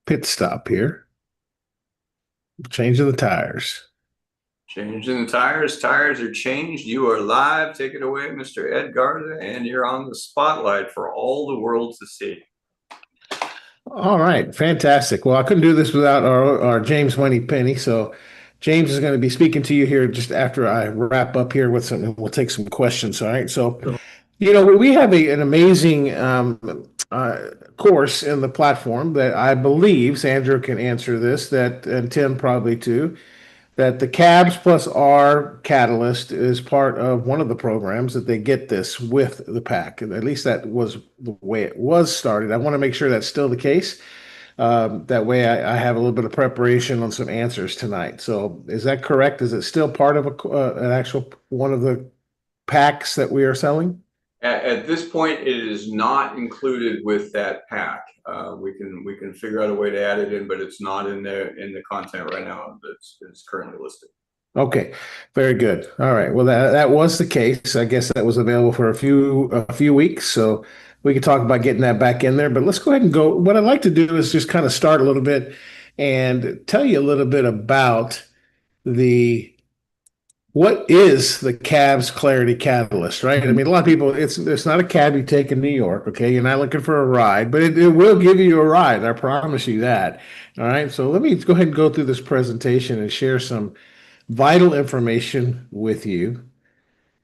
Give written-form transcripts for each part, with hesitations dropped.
pit stop here. Changing the tires. Changing the tires. Tires are changed. You are live. Take it away, Mr. Ed Garza, and you're on the spotlight for all the world to see. All right, fantastic. Well, I couldn't do this without our James Moneypenny. So James is going to be speaking to you here just after I wrap up here with some, we'll take some questions. All right. So, we have an amazing course in the platform that I believe Sandra can answer this, that and Tim probably too, that the Cabs plus R Catalyst is part of one of the programs that they get this with the pack. At least that was the way it was started. I want to make sure that's still the case. That way I have a little bit of preparation on some answers tonight. So is that correct? Is it still part of an actual one of the packs that we are selling? At this point, it is not included with that pack. We can figure out a way to add it in, but it's not in the content right now that's currently listed. Okay, very good. All right. Well, that was the case. I guess that was available for a few weeks, so we could talk about getting that back in there. But let's go ahead and go. What I'd like to do is just kind of start a little bit and tell you a little bit about the what is the Cavs Clarity Catalyst, right? I mean, a lot of people, it's not a cab you take in New York, okay? You're not looking for a ride, but it will give you a ride. I promise you that. All right. So let me go ahead and go through this presentation and share some vital information with you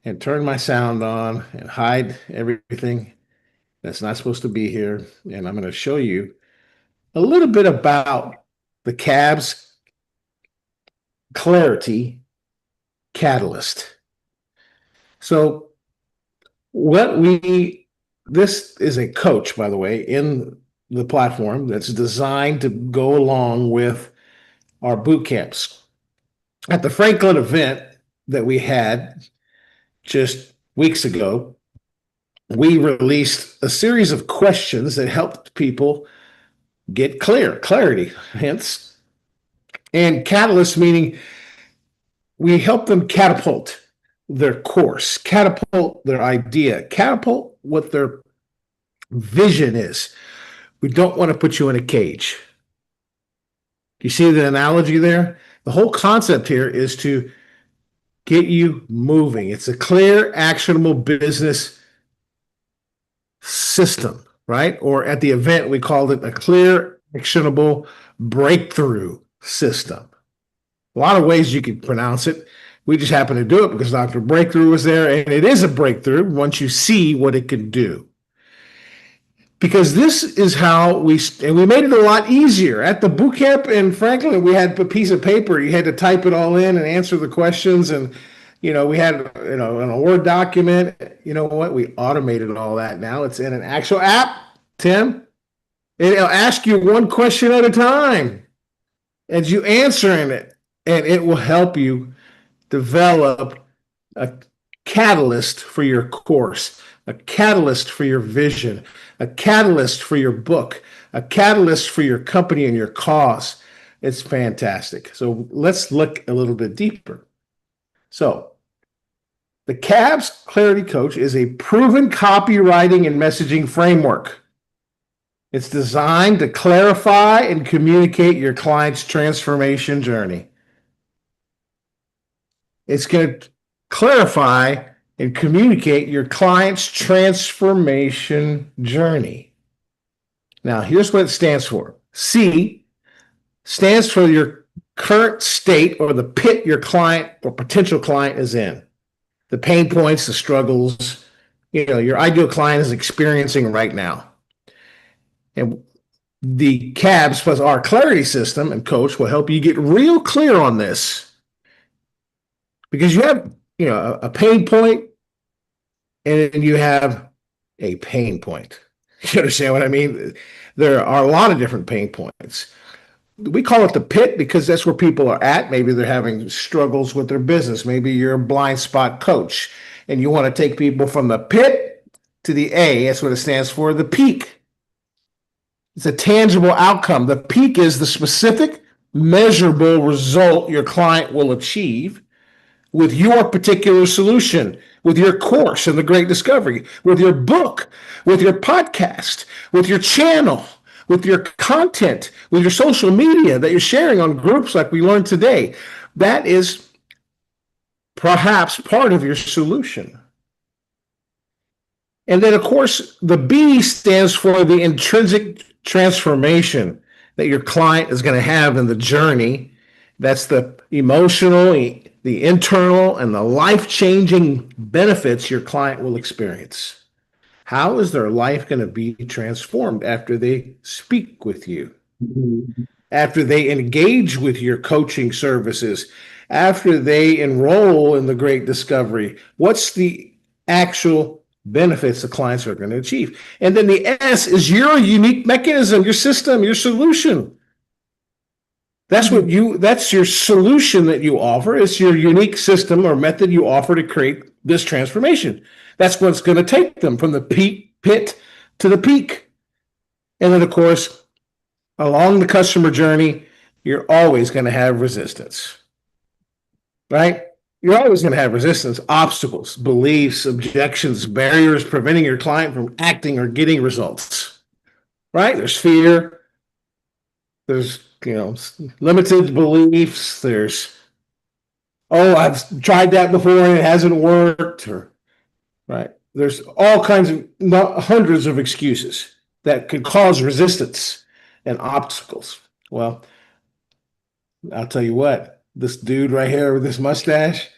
and turn my sound on and hide everything that's not supposed to be here. And I'm going to show you a little bit about the Cavs Clarity Catalyst. So this is a coach, by the way, in the platform that's designed to go along with our boot camps. At the Franklin event that we had just weeks ago, we released a series of questions that helped people get clarity, hence, and catalyst meaning we help them catapult their course, catapult their idea, catapult what their vision is. We don't want to put you in a cage. You see the analogy there? The whole concept here is to get you moving. It's a clear, actionable business system, right? Or at the event, we called it a clear, actionable breakthrough system. A lot of ways you could pronounce it. We just happen to do it because Dr. Breakthrough was there, and it is a breakthrough once you see what it can do. Because this is how we made it a lot easier. At the boot camp in Franklin, we had a piece of paper. You had to type it all in and answer the questions. And, we had, in a Word document. You know what? We automated all that now. It's in an actual app, Tim. It'll ask you one question at a time as you answering it. And it will help you develop a catalyst for your course, a catalyst for your vision, a catalyst for your book, a catalyst for your company and your cause. It's fantastic. So let's look a little bit deeper. So the Cavs Clarity Coach is a proven copywriting and messaging framework. It's designed to clarify and communicate your client's transformation journey. It's going to clarify and communicate your client's transformation journey. Now, here's what it stands for. C stands for your current state or the pit your client or potential client is in. The pain points, the struggles, your ideal client is experiencing right now. And the Cabs plus our clarity system and coach will help you get real clear on this. Because you have, a pain point and you have a pain point. You understand what I mean? There are a lot of different pain points. We call it the pit because that's where people are at. Maybe they're having struggles with their business. Maybe you're a blind spot coach and you want to take people from the pit to the A. That's what it stands for, the peak. It's a tangible outcome. The peak is the specific, measurable result your client will achieve with your particular solution, with your course in the Great Discovery, with your book, with your podcast, with your channel, with your content, with your social media that you're sharing on groups like we learned today. That is perhaps part of your solution. And then, of course, the B stands for the intrinsic transformation that your client is going to have in the journey. That's the emotional, the internal, and the life-changing benefits your client will experience. How is their life going to be transformed after they speak with you? After they engage with your coaching services? After they enroll in the Great Discovery? What's the actual benefits the clients are going to achieve? And then the S is your unique mechanism, your system, your solution. That's your solution that you offer. It's your unique system or method you offer to create this transformation. That's what's going to take them from the pit to the peak. And then, of course, along the customer journey, you're always going to have resistance, right? You're always going to have resistance, obstacles, beliefs, objections, barriers preventing your client from acting or getting results, right? There's fear. There's, limited beliefs. There's, I've tried that before and it hasn't worked, right? There's all kinds of hundreds of excuses that could cause resistance and obstacles. Well, I'll tell you what, this dude right here with this mustache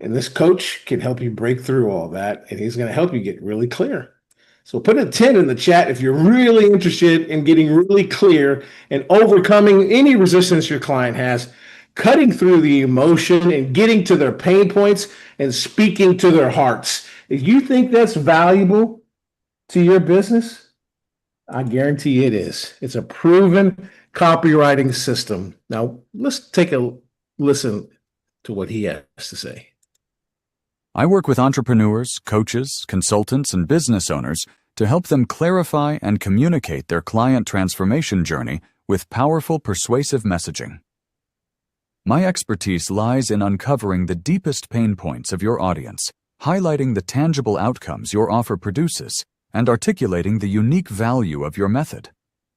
and this coach can help you break through all that, and he's going to help you get really clear. So put a 10 in the chat if you're really interested in getting really clear and overcoming any resistance your client has, cutting through the emotion and getting to their pain points and speaking to their hearts. If you think that's valuable to your business, I guarantee it is. It's a proven copywriting system. Now, let's take a listen to what he has to say. I work with entrepreneurs, coaches, consultants, and business owners to help them clarify and communicate their client transformation journey with powerful, persuasive messaging. My expertise lies in uncovering the deepest pain points of your audience, highlighting the tangible outcomes your offer produces, and articulating the unique value of your method,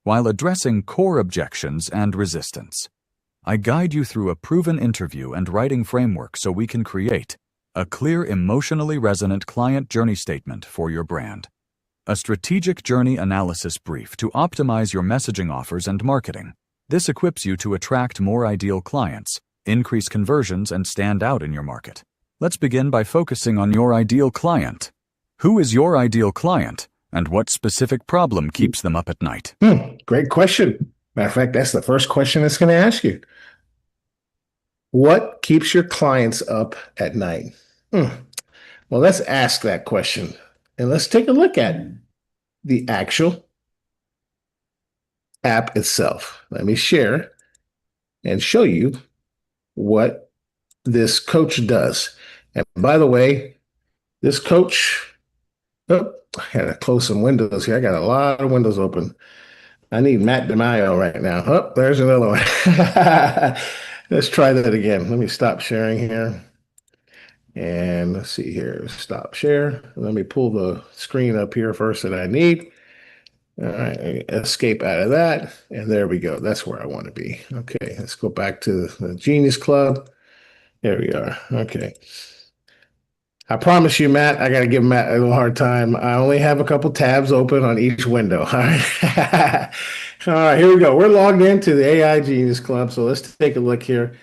while addressing core objections and resistance. I guide you through a proven interview and writing framework so we can create a clear, emotionally resonant client journey statement for your brand, a strategic journey analysis brief to optimize your messaging offers and marketing. This equips you to attract more ideal clients, increase conversions, and stand out in your market. Let's begin by focusing on your ideal client. Who is your ideal client, and what specific problem keeps them up at night? Great question. Matter of fact, that's the first question it's going to ask you. What keeps your clients up at night? Well, let's ask that question, and let's take a look at the actual app itself. Let me share and show you what this coach does. And by the way, this coach, I had to close some windows here. I got a lot of windows open. I need Matt DeMaio right now. There's another one. Let's try that again. Let me stop sharing here. And let's see here. Stop share. Let me pull the screen up here first that I need. All right, escape out of that. And there we go. That's where I want to be. Okay, let's go back to the Genius Club. There we are. Okay. I promise you, Matt, I got to give Matt a little hard time. I only have a couple tabs open on each window. All right. All right, here we go. We're logged into the AI Genius Club. So let's take a look here.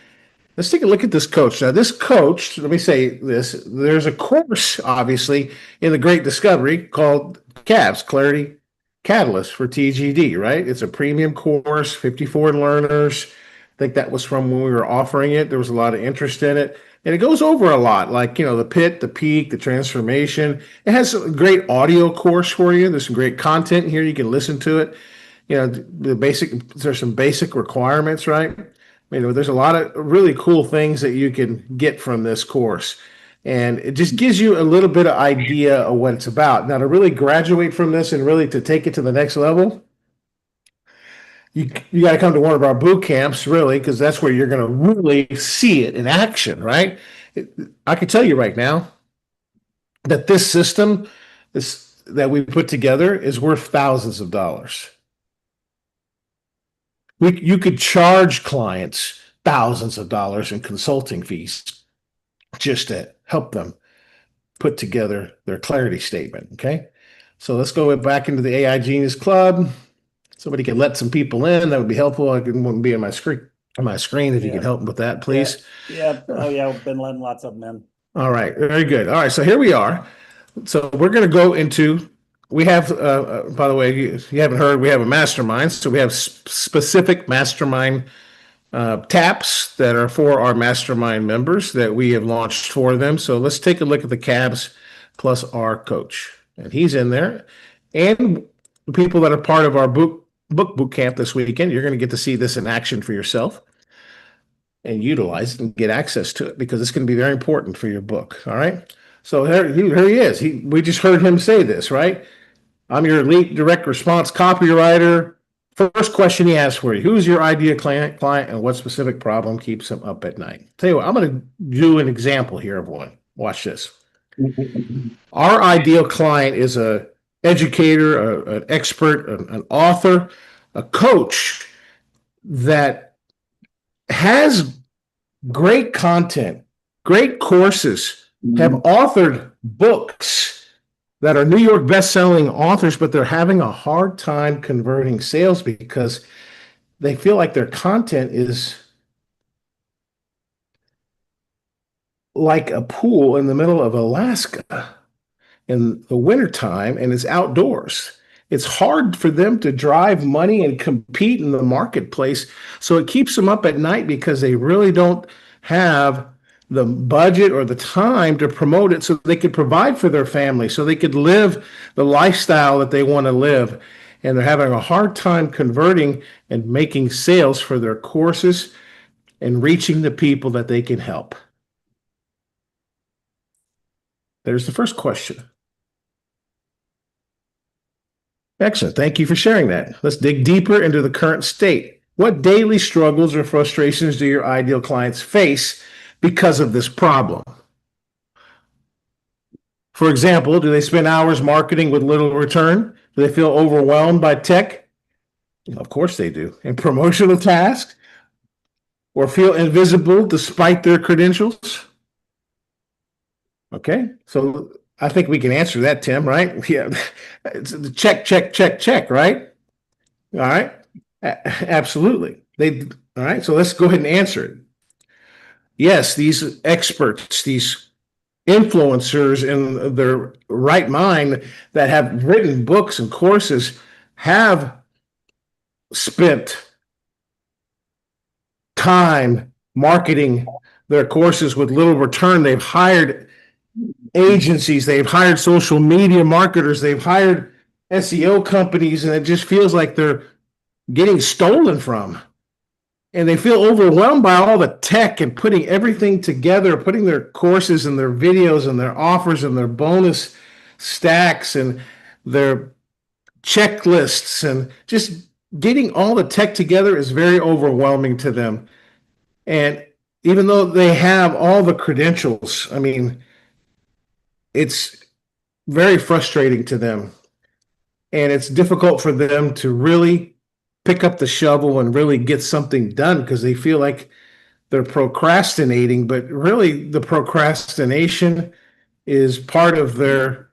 Let's take a look at this coach. Now, this coach, let me say this. There's a course, obviously, in the Great Discovery called CABS, Clarity Catalyst for TGD, right? It's a premium course, 54 learners. I think that was from when we were offering it. There was a lot of interest in it. And it goes over a lot, like, the pit, the peak, the transformation. It has a great audio course for you. There's some great content here. You can listen to it. There's some basic requirements, right? There's a lot of really cool things that you can get from this course. And it just gives you a little bit of idea of what it's about. Now, to really graduate from this and really to take it to the next level, you got to come to one of our boot camps, really, because that's where you're going to really see it in action, right? I can tell you right now that this system that we put together is worth thousands of dollars. you could charge clients thousands of dollars in consulting fees just to help them put together their clarity statement. Okay. So let's go back into the AI Genius Club. Somebody can let some people in. That would be helpful. I wouldn't be on my screen if you could help with that, please. Yeah. Oh yeah, we've been letting lots of them in. All right. Very good. All right. So here we are. So we're going to go into, we have, by the way, you haven't heard, we have a mastermind. So we have specific mastermind taps that are for our mastermind members that we have launched for them. So let's take a look at the cabs plus our coach. And he's in there. And the people that are part of our book boot camp this weekend, you're going to get to see this in action for yourself and utilize it and get access to it, because it's going to be very important for your book. All right. So here he is. We just heard him say this, right? I'm your elite direct response copywriter. First question he asked for you: who's your ideal client, and what specific problem keeps them up at night? Tell you what, I'm going to do an example here of one. Watch this. Our ideal client is a educator, an expert, an author, a coach that has great content, great courses, have authored books that are New York best-selling authors, but they're having a hard time converting sales because they feel like their content is like a pool in the middle of Alaska in the wintertime, and it's outdoors. It's hard for them to drive money and compete in the marketplace. So it keeps them up at night because they really don't have the budget or the time to promote it so they could provide for their family, so they could live the lifestyle that they want to live. And they're having a hard time converting and making sales for their courses and reaching the people that they can help. There's the first question. Excellent. Thank you for sharing that. Let's dig deeper into the current state. What daily struggles or frustrations do your ideal clients face because of this problem? For example, do they spend hours marketing with little return? Do they feel overwhelmed by tech? Of course they do. And promotional tasks? Or feel invisible despite their credentials? Okay, so I think we can answer that, Tim, right? Yeah, it's the check, right? All right, absolutely. All right, so let's go ahead and answer it. Yes, these experts, these influencers in their right mind that have written books and courses have spent time marketing their courses with little return. They've hired agencies, they've hired social media marketers, they've hired SEO companies, and it just feels like they're getting stolen from. And they feel overwhelmed by all the tech and putting everything together, putting their courses and their videos and their offers and their bonus stacks and their checklists, and just getting all the tech together is very overwhelming to them. And even though they have all the credentials, I mean, it's very frustrating to them, and it's difficult for them to really pick up the shovel and really get something done because they feel like they're procrastinating, but really the procrastination is part of their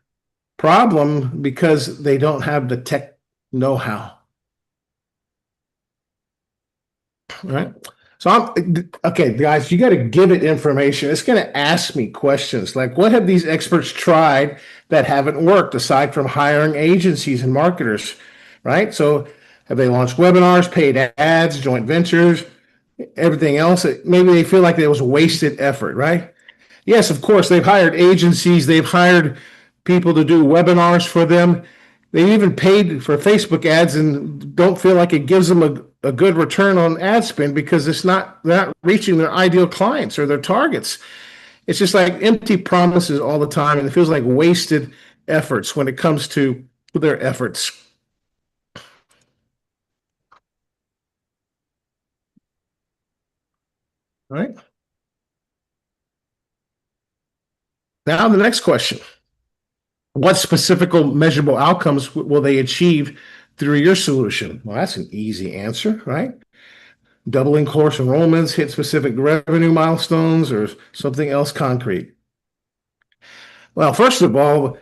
problem because they don't have the tech know-how. All right. So okay, guys, you got to give it information. It's going to ask me questions like, what have these experts tried that haven't worked aside from hiring agencies and marketers, right? So have they launched webinars, paid ads, joint ventures, everything else? Maybe they feel like it was wasted effort, right? Yes, of course, they've hired agencies. They've hired people to do webinars for them. They even paid for Facebook ads and don't feel like it gives them a good return on ad spend because they're not reaching their ideal clients or their targets. It's just like empty promises all the time, and it feels like wasted efforts when it comes to their efforts. All right. Now the next question. What specific measurable outcomes will they achieve through your solution? Well, that's an easy answer, right? doubling course enrollments, hit specific revenue milestones, or something else concrete? Well, first of all,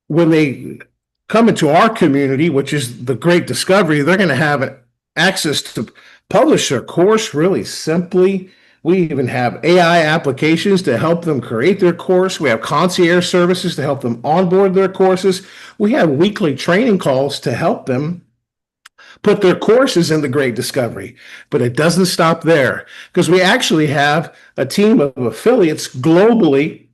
when they come into our community, which is the Great Discovery, they're going to have access to publish their course really simply. We even have AI applications to help them create their course. We have concierge services to help them onboard their courses. We have weekly training calls to help them put their courses in the Great Discovery. But it doesn't stop there, because we actually have a team of affiliates globally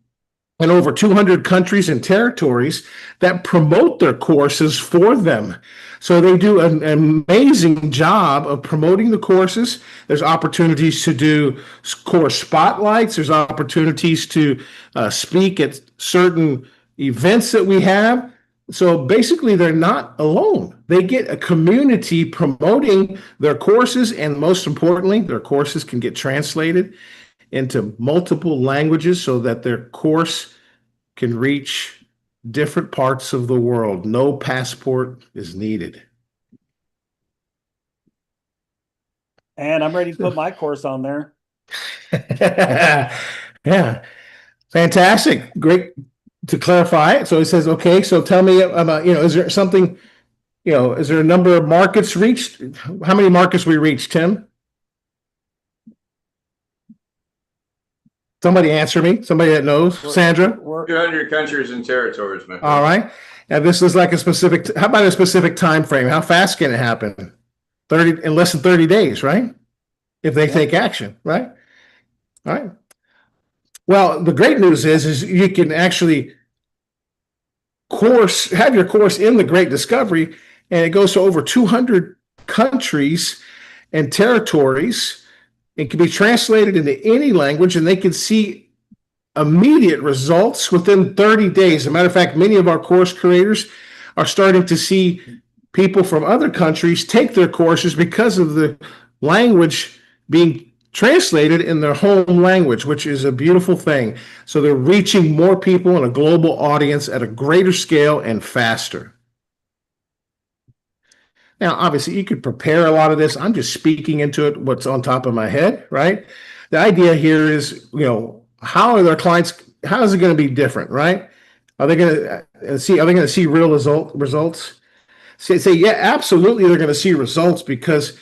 in over 200 countries and territories that promote their courses for them. So they do an amazing job of promoting the courses. There's opportunities to do course spotlights. There's opportunities to speak at certain events that we have. So basically, they're not alone. They get a community promoting their courses, and most importantly, their courses can get translated into multiple languages so that their course can reach different parts of the world. No passport is needed. And I'm ready to put my course on there. Yeah, fantastic. Great to clarify it. So it says, okay, so tell me about, is there something, is there a number of markets reached? How many markets we reached, Tim? Somebody answer me. Somebody that knows. Sandra? 200 countries and territories, man. All right. And this is like a specific, how about a specific time frame? How fast can it happen? 30, in less than 30 days, right? If they take action, right? All right. Well, the great news is you can actually have your course in the Great Discovery, and it goes to over 200 countries and territories. It can be translated into any language, and they can see immediate results within 30 days. As a matter of fact, many of our course creators are starting to see people from other countries take their courses because of the language being translated in their home language, which is a beautiful thing. So they're reaching more people in a global audience at a greater scale and faster. Now, obviously, you could prepare a lot of this. I'm just speaking into it, what's on top of my head, right? The idea here is, how are their clients, how is it going to be different, right? Are they going to see real results? Say, yeah, absolutely, they're going to see results, because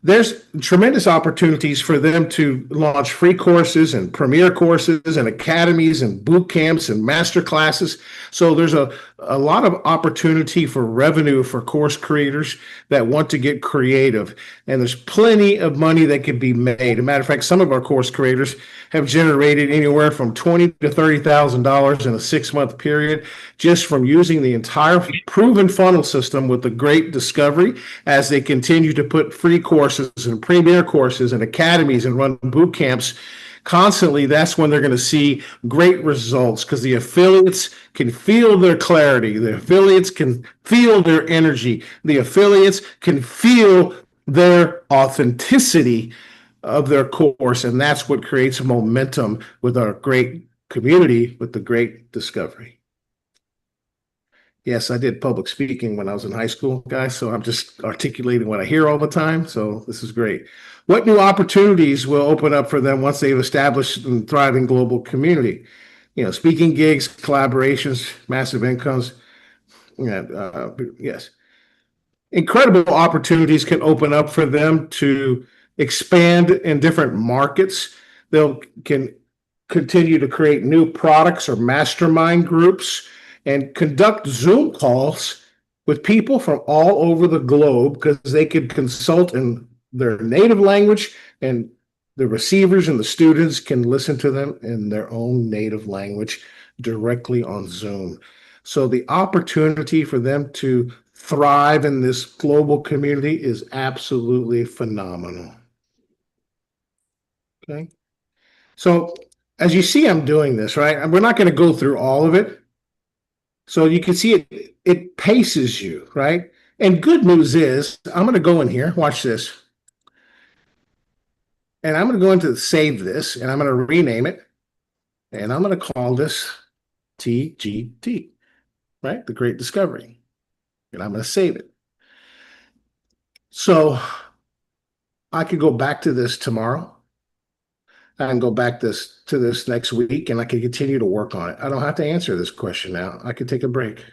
there's tremendous opportunities for them to launch free courses and premier courses and academies and boot camps and master classes. So there's a lot of opportunity for revenue for course creators that want to get creative. And there's plenty of money that can be made. As a matter of fact, some of our course creators have generated anywhere from $20,000 to $30,000 in a 6-month period just from using the entire proven funnel system with the Great Discovery, as they continue to put free courses and premier courses and academies and run boot camps constantly. That's when they're going to see great results, because the affiliates can feel their clarity. The affiliates can feel their energy. The affiliates can feel their authenticity of their course. And that's what creates momentum with our great community, with the Great Discovery. Yes, I did public speaking when I was in high school, guys, so I'm just articulating what I hear all the time. So this is great. What new opportunities will open up for them once they've established and thriving global community? Speaking gigs, collaborations, massive incomes. Yes. Incredible opportunities can open up for them to expand in different markets. Can continue to create new products or mastermind groups and conduct Zoom calls with people from all over the globe, because they could consult in their native language, and the receivers and the students can listen to them in their own native language directly on Zoom. So the opportunity for them to thrive in this global community is absolutely phenomenal. Okay. So as you see, I'm doing this, right? We're not going to go through all of it. So you can see it paces you, right? And good news is, I'm going to go in here, watch this. And I'm going to go into save this, and I'm going to rename it. And I'm going to call this TGT, right? The Great Discovery. And I'm going to save it. So I could go back to this tomorrow. I can go back to this next week and I can continue to work on it. I don't have to answer this question now. I could take a break.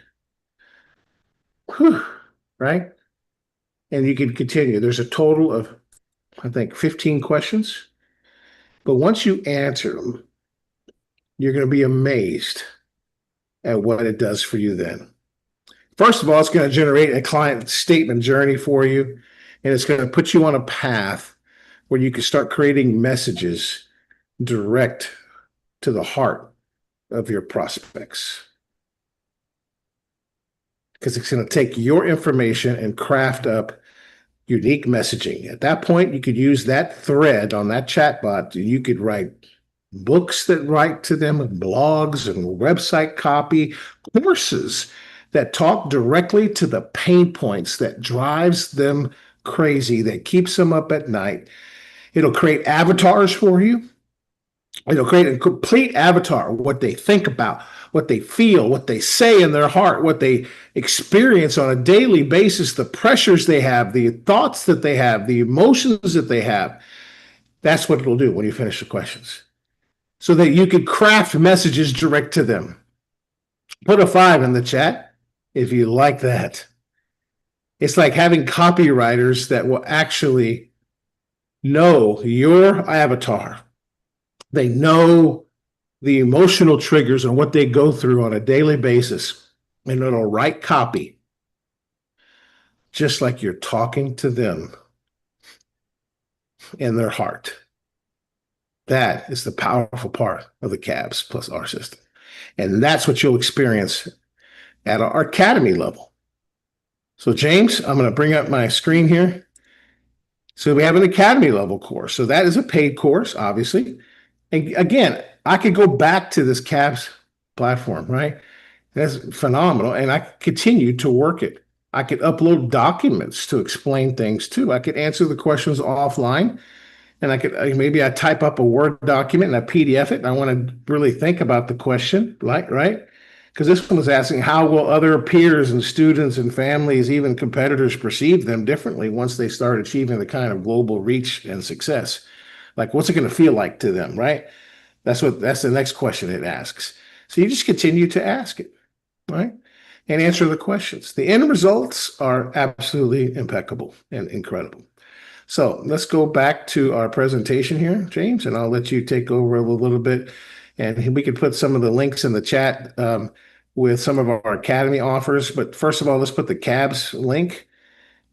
Whew, right? And you can continue. There's a total of, I think, 15 questions. But once you answer them, you're going to be amazed at what it does for you then. First of all, it's going to generate a client statement journey for you, and it's going to put you on a path where you can start creating messages direct to the heart of your prospects. Because it's going to take your information and craft up unique messaging. At that point, you could use that thread on that chatbot. You could write books that write to them, blogs and website copy, courses that talk directly to the pain points that drives them crazy, that keeps them up at night. It'll create avatars for you. It'll create a complete avatar, what they think about, what they feel, what they say in their heart, what they experience on a daily basis, the pressures they have, the thoughts that they have, the emotions that they have. That's what it'll do when you finish the questions. So that you can craft messages direct to them. Put a 5 in the chat if you like that. It's like having copywriters that will actually know your avatar. They know the emotional triggers and what they go through on a daily basis, and it'll write copy just like you're talking to them in their heart. That is the powerful part of the CABS plus R system. And that's what you'll experience at our academy level. So James, I'm going to bring up my screen here. So we have an academy level course. So that is a paid course, obviously. And again, I could go back to this CABS platform, right? That's phenomenal. And I could continue to work it. I could upload documents to explain things too. I could answer the questions offline. And I could maybe I type up a Word document and I PDF it. And I want to really think about the question, like, right? Because this one was asking, how will other peers and students and families, even competitors, perceive them differently once they start achieving the kind of global reach and success? Like, what's it going to feel like to them, right? That's the next question it asks. So you just continue to ask it, right? And answer the questions. The end results are absolutely impeccable and incredible. So let's go back to our presentation here, James, and I'll let you take over a little bit. And we could put some of the links in the chat with some of our Academy offers. But first of all, let's put the CABS link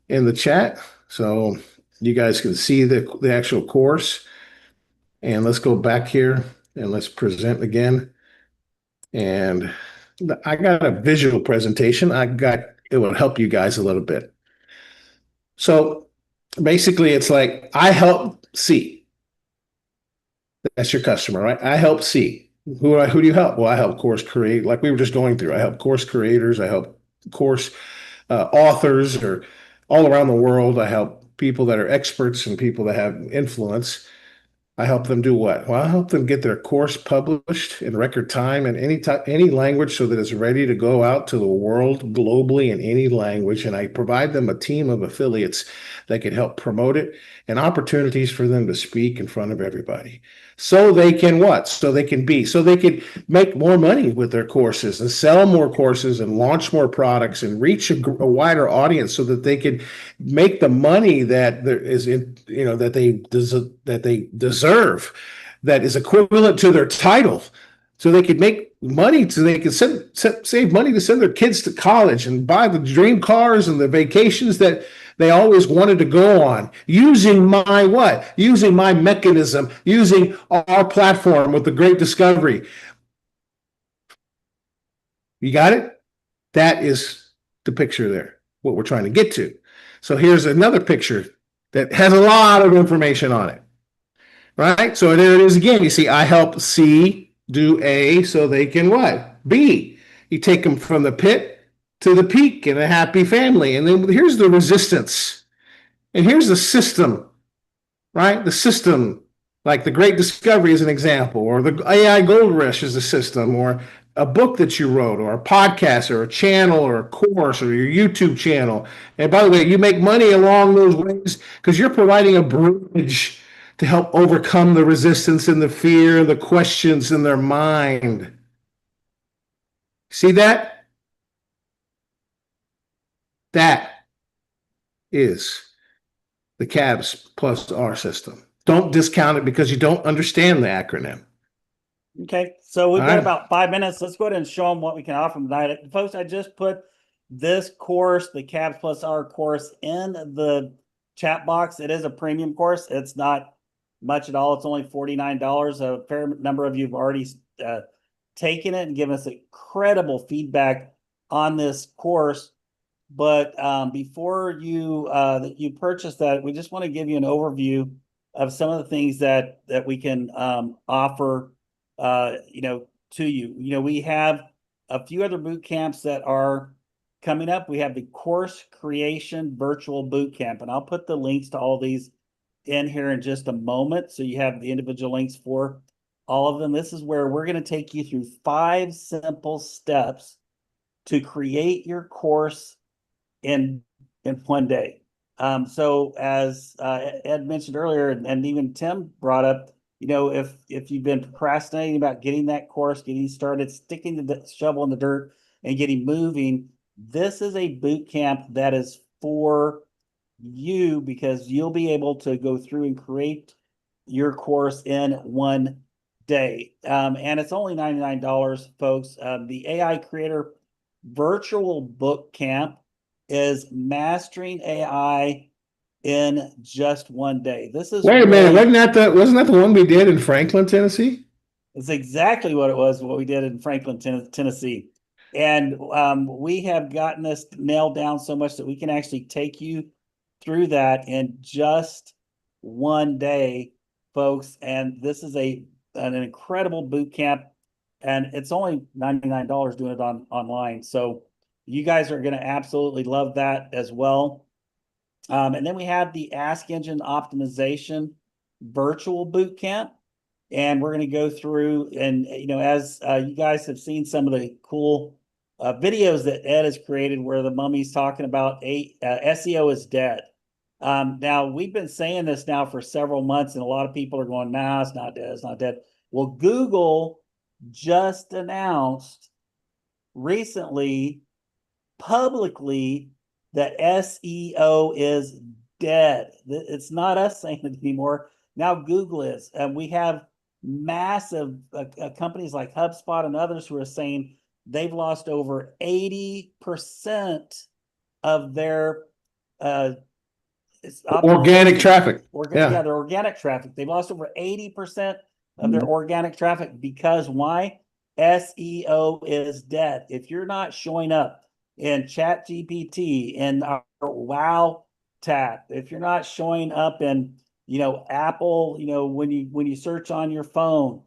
in the chat so you guys can see the actual course. And let's go back here and let's present again. And I got a visual presentation. It will help you guys a little bit. So basically, it's like I help C. That's your customer, right? I help C. Who do you help? Well, I help course create, like we were just going through. I help course creators. I help course authors or all around the world. I help people that are experts and people that have influence. I help them do what? Well, I help them get their course published in record time in any language so that it's ready to go out to the world globally in any language. And I provide them a team of affiliates that can help promote it and opportunities for them to speak in front of everybody. So they can what? So they can make more money with their courses and sell more courses and launch more products and reach a wider audience so that they can make the money that there is that they deserve, that is equivalent to their title. So they could make money, so they could save money to send their kids to college and buy the dream cars and the vacations that they always wanted to go on, using my what? Using my mechanism, using our platform with the great discovery. You got it? That is the picture there, what we're trying to get to. So here's another picture that has a lot of information on it. Right? So there it is again. You see, I help C do A so they can what? B. You take them from the pit to the peak in a happy family. And then here's the resistance. And here's the system, right? The system, like the Great Discovery is an example, or the AI Gold Rush is a system, or a book that you wrote or a podcast or a channel or a course or your YouTube channel. And by the way, you make money along those ways because you're providing a bridge to help overcome the resistance and the fear, the questions in their mind. See that? That is the CABS plus R system. Don't discount it because you don't understand the acronym. Okay, so we've All got right. about 5 minutes. Let's go ahead and show them what we can offer them tonight. Folks, I just put this course, the CABS plus R course, in the chat box. It is a premium course. It's not much at all. It's only $49. A fair number of you have already taken it and given us incredible feedback on this course. But before you purchase that, we just want to give you an overview of some of the things that we can offer to you. We have a few other boot camps that are coming up. We have the Course Creation Virtual Boot Camp, and I'll put the links to all these in here in just a moment, so you have the individual links for all of them. This is where we're going to take you through 5 simple steps to create your course in one day. So as Ed mentioned earlier, and even Tim brought up, if you've been procrastinating about getting that course, getting started, sticking the shovel in the dirt and getting moving, this is a boot camp that is for you, because you'll be able to go through and create your course in one day. And it's only $99, folks. The AI Creator Virtual Boot Camp is mastering AI in just one day. This is Wait a minute, wasn't that the one we did in Franklin, Tennessee? It's exactly what it was, what we did in Franklin, Tennessee. And we have gotten this nailed down so much that we can actually take you through that in just one day, folks. And this is an incredible boot camp, and it's only $99 doing it online. So you guys are going to absolutely love that as well. And then we have the Ask Engine Optimization Virtual Boot Camp. And we're going to go through, and as you guys have seen some of the cool videos that Ed has created, where the mummy's talking about SEO is dead. Now, we've been saying this now for several months, and a lot of people are going, "Nah, it's not dead. It's not dead." Well, Google just announced recently, publicly, that SEO is dead. It's not us saying it anymore. Now Google is, and we have massive companies like HubSpot and others who are saying they've lost over 80% of their Organic traffic. their organic traffic. They've lost over 80% of their organic traffic because why? SEO is dead. If you're not showing up in ChatGPT and our Wow tab, if you're not showing up in Apple, when you search on your phone,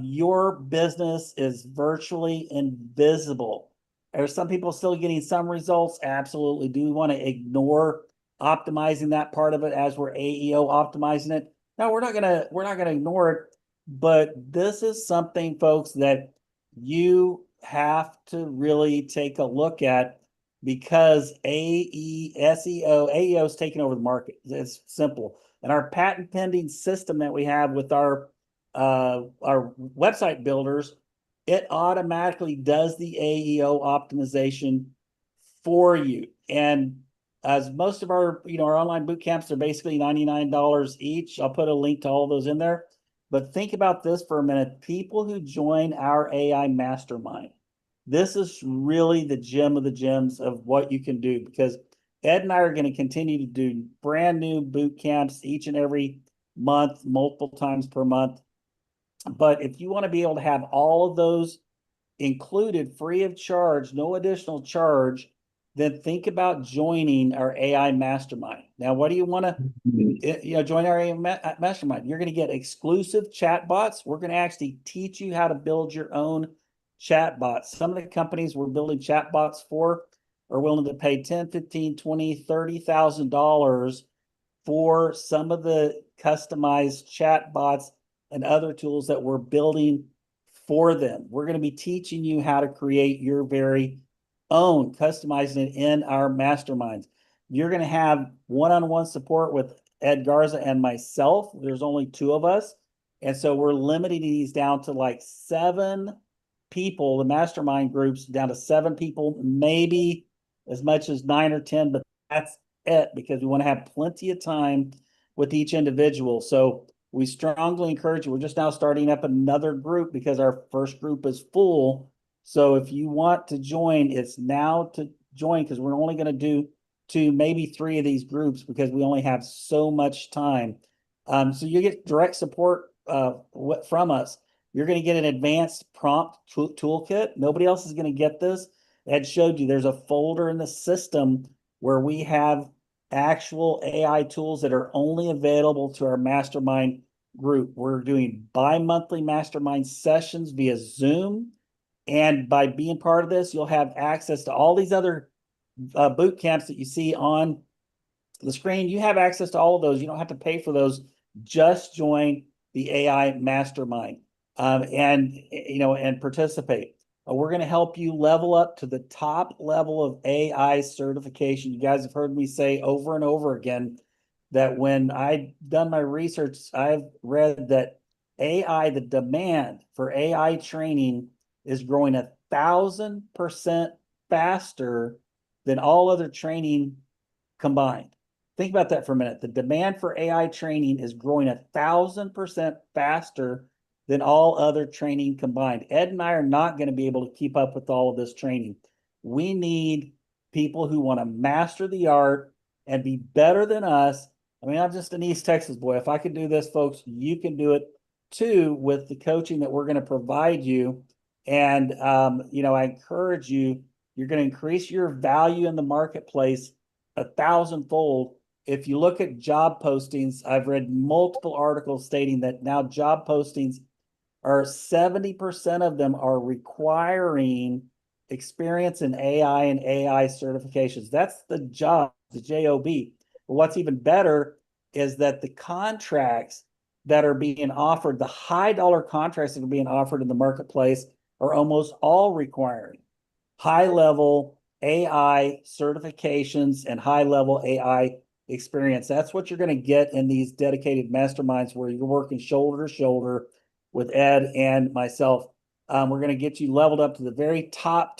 your business is virtually invisible. Are some people still getting some results? Absolutely. Do we want to ignore optimizing that part of it as we're AEO optimizing it? No, we're not gonna ignore it. But this is something, folks, that you have to really take a look at, because AEO is taking over the market. It's simple. And our patent pending system that we have with our website builders, it automatically does the AEO optimization for you. And as most of our our online boot camps are basically $99 each. I'll put a link to all those in there. But think about this for a minute. People who join our AI mastermind, this is really the gem of the gems of what you can do, because Ed and I are going to continue to do brand new boot camps each and every month, multiple times per month. But if you want to be able to have all of those included free of charge, no additional charge, then think about joining our AI mastermind. Now, what do you want to join our AI mastermind? You're going to get exclusive chatbots. We're going to actually teach you how to build your own chatbots. Some of the companies we're building chatbots for are willing to pay $10,000, $15,000, $20,000, $30,000 for some of the customized chatbots and other tools that we're building for them. We're going to be teaching you how to create your very own, customizing it in our masterminds. You're going to have one-on-one support with Ed Garza and myself. There's only 2 of us. And so we're limiting these down to like 7 people, the mastermind groups down to 7 people, maybe as much as 9 or 10, but that's it, because we want to have plenty of time with each individual. So we strongly encourage you. We're just now starting up another group because our first group is full. So if you want to join, it's now to join, because we're only going to do 2, maybe 3 of these groups because we only have so much time. So you get direct support from us. You're going to get an advanced prompt toolkit. Nobody else is going to get this. Ed showed you there's a folder in the system where we have actual AI tools that are only available to our mastermind group. We're doing bi-monthly mastermind sessions via Zoom. And by being part of this, you'll have access to all these other boot camps that you see on the screen. You have access to all of those. You don't have to pay for those. Just join the AI mastermind and participate. We're going to help you level up to the top level of AI certification. You guys have heard me say over and over again that when I've done my research, I've read that AI, the demand for AI training is growing 1,000% faster than all other training combined. Think about that for a minute. The demand for AI training is growing 1,000% faster than all other training combined. Ed and I are not going to be able to keep up with all of this training. We need people who want to master the art and be better than us. I mean, I'm just an East Texas boy. If I can do this, folks, you can do it too with the coaching that we're going to provide you. And, I encourage you, you're going to increase your value in the marketplace 1,000-fold. If you look at job postings, I've read multiple articles stating that now job postings are 70% of them are requiring experience in AI and AI certifications. That's the job, the job. But what's even better is that the contracts that are being offered, the high dollar contracts that are being offered in the marketplace, are almost all requiring high level AI certifications and high level AI experience. That's what you're going to get in these dedicated masterminds where you're working shoulder to shoulder with Ed and myself. We're going to get you leveled up to the very top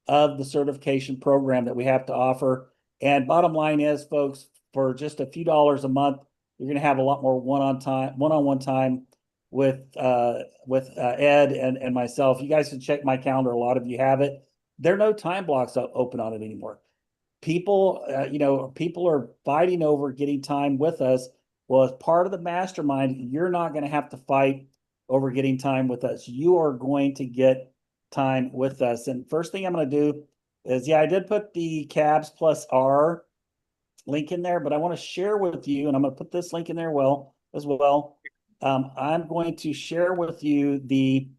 of the certification program that we have to offer. And bottom line is, folks, for just a few dollars a month, you're going to have a lot more one-on-one time with Ed and myself. You guys can check my calendar. A lot of you have it. There are no time blocks open on it anymore. People are fighting over getting time with us. Well, as part of the mastermind, you're not going to have to fight over getting time with us. You are going to get time with us. And first thing I'm going to do is, I did put the CABS plus R link in there, but I want to share with you, and I'm going to put this link in there as well. I'm going to share with you the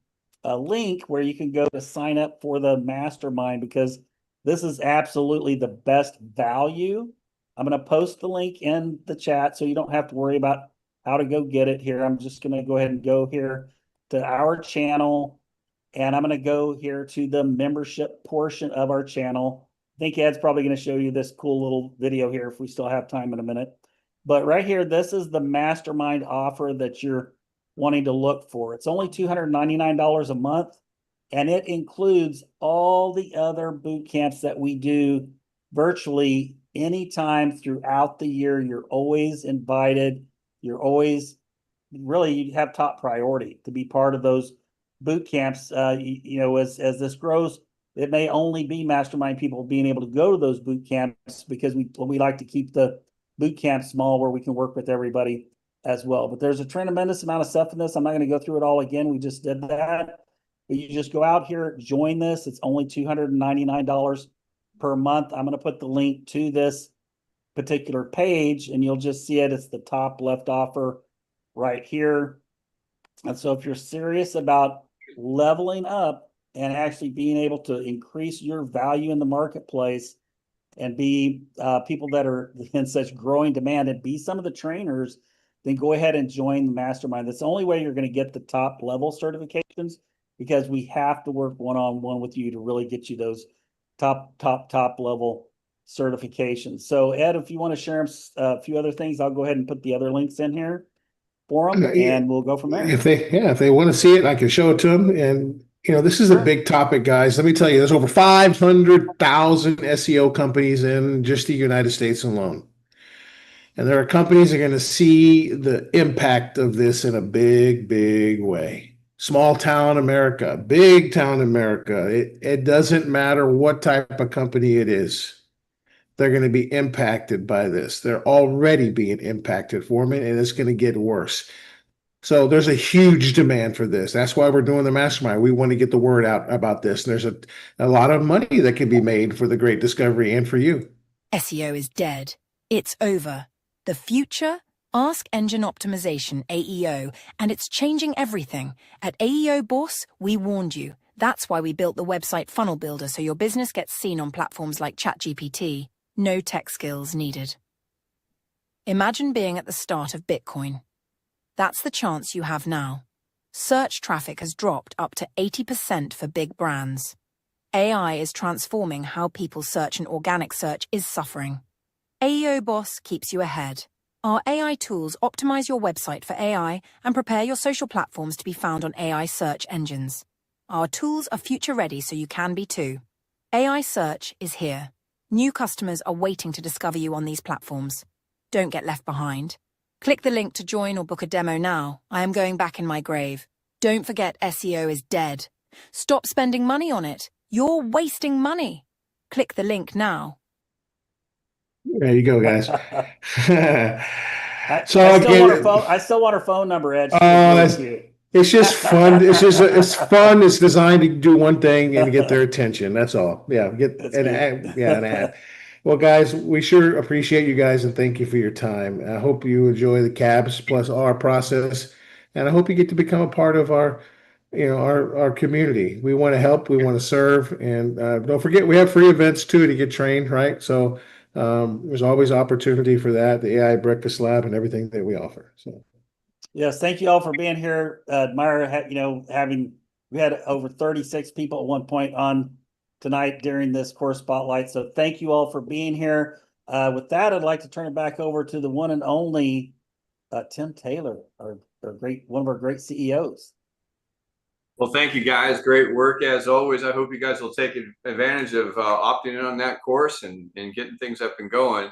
link where you can go to sign up for the mastermind, because this is absolutely the best value. I'm going to post the link in the chat so you don't have to worry about how to go get it here. I'm just going to go ahead and go here to our channel, and I'm going to go here to the membership portion of our channel. I think Ed's probably going to show you this cool little video here if we still have time in a minute. But right here, this is the mastermind offer that you're wanting to look for. It's only $299 a month, and it includes all the other boot camps that we do virtually anytime throughout the year. You're always invited. You're always, really, you have top priority to be part of those boot camps. As this grows, it may only be mastermind people being able to go to those boot camps, because we like to keep the boot camp small where we can work with everybody as well. But there's a tremendous amount of stuff in this. I'm not going to go through it all again. We just did that. But you just go out here, join this. It's only $299 per month. I'm going to put the link to this particular page, and you'll just see it. It's the top left offer right here. And so if you're serious about leveling up and actually being able to increase your value in the marketplace and be people that are in such growing demand, and be some of the trainers then go ahead and join the mastermind. That's the only way you're going to get the top level certifications, because we have to work one-on-one with you to really get you those top level certifications. So Ed, if you want to share a few other things, I'll go ahead and put the other links in here for them, and we'll go from there. If they want to see it, I can show it to them. And this is a big topic, guys. Let me tell you, there's over 500,000 SEO companies in just the United States alone. And there are companies that are going to see the impact of this in a big, big way. Small town America, big town America. It doesn't matter what type of company it is. They're going to be impacted by this. They're already being impacted for me, and it's going to get worse. So there's a huge demand for this. That's why we're doing the mastermind. We want to get the word out about this. And there's a lot of money that can be made for the Great Discovery and for you. SEO is dead. It's over. The future? Ask Engine Optimization, AEO, and it's changing everything. At AEO Boss, we warned you. That's why we built the website Funnel Builder, so your business gets seen on platforms like ChatGPT. No tech skills needed. Imagine being at the start of Bitcoin. That's the chance you have now. Search traffic has dropped up to 80% for big brands. AI is transforming how people search, and organic search is suffering. AEO Boss keeps you ahead. Our AI tools optimize your website for AI and prepare your social platforms to be found on AI search engines. Our tools are future-ready, so you can be too. AI search is here. New customers are waiting to discover you on these platforms. Don't get left behind. Click the link to join or book a demo now. I am going back in my grave. Don't forget, SEO is dead. Stop spending money on it. You're wasting money. Click the link now. There you go, guys. I still want her phone number, Ed. It's just fun. It's fun. It's designed to do one thing and get their attention. That's all. Yeah, an ad. Well, guys, we sure appreciate you guys and thank you for your time. I hope you enjoy the CABS plus R process, and I hope you get to become a part of our community. We want to help. We want to serve, and don't forget we have free events too to get trained. Right, so there's always opportunity for that. The AI Breakfast Lab and everything that we offer. So. Yes, thank you all for being here. Admire, we had over 36 people at one point on tonight during this course spotlight. So thank you all for being here. With that, I'd like to turn it back over to the one and only Tim Taylor, one of our great CEOs. Well, thank you guys. Great work as always. I hope you guys will take advantage of opting in on that course and getting things up and going.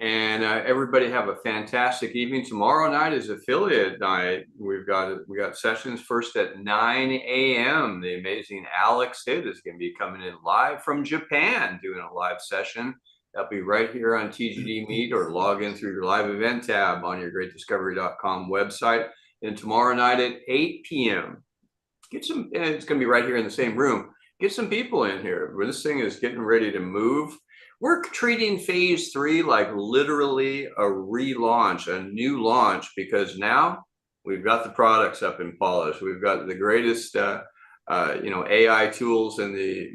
And everybody have a fantastic evening. Tomorrow night is affiliate night. We got sessions first at 9 a.m. The amazing Alex Hitt is going to be coming in live from Japan, doing a live session. That'll be right here on TGD Meet, or log in through your live event tab on your greatdiscovery.com website. And tomorrow night at 8 p.m. It's going to be right here in the same room. Get some people in here. This thing is getting ready to move. We're treating phase 3 like literally a relaunch, a new launch, because now we've got the products up and polished. We've got the greatest, AI tools in the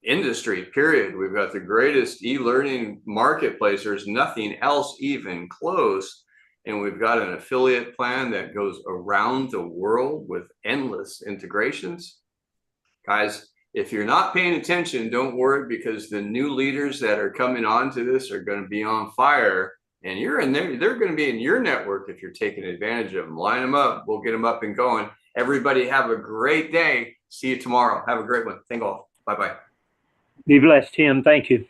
industry, period. We've got the greatest e-learning marketplace. There's nothing else even close. And we've got an affiliate plan that goes around the world with endless integrations. Guys, if you're not paying attention, don't worry, because the new leaders that are coming on to this are going to be on fire, and you're in there. They're going to be in your network if you're taking advantage of them. Line them up. We'll get them up and going. Everybody have a great day. See you tomorrow. Have a great one. Thank you all. Bye-bye. Be blessed, Tim. Thank you.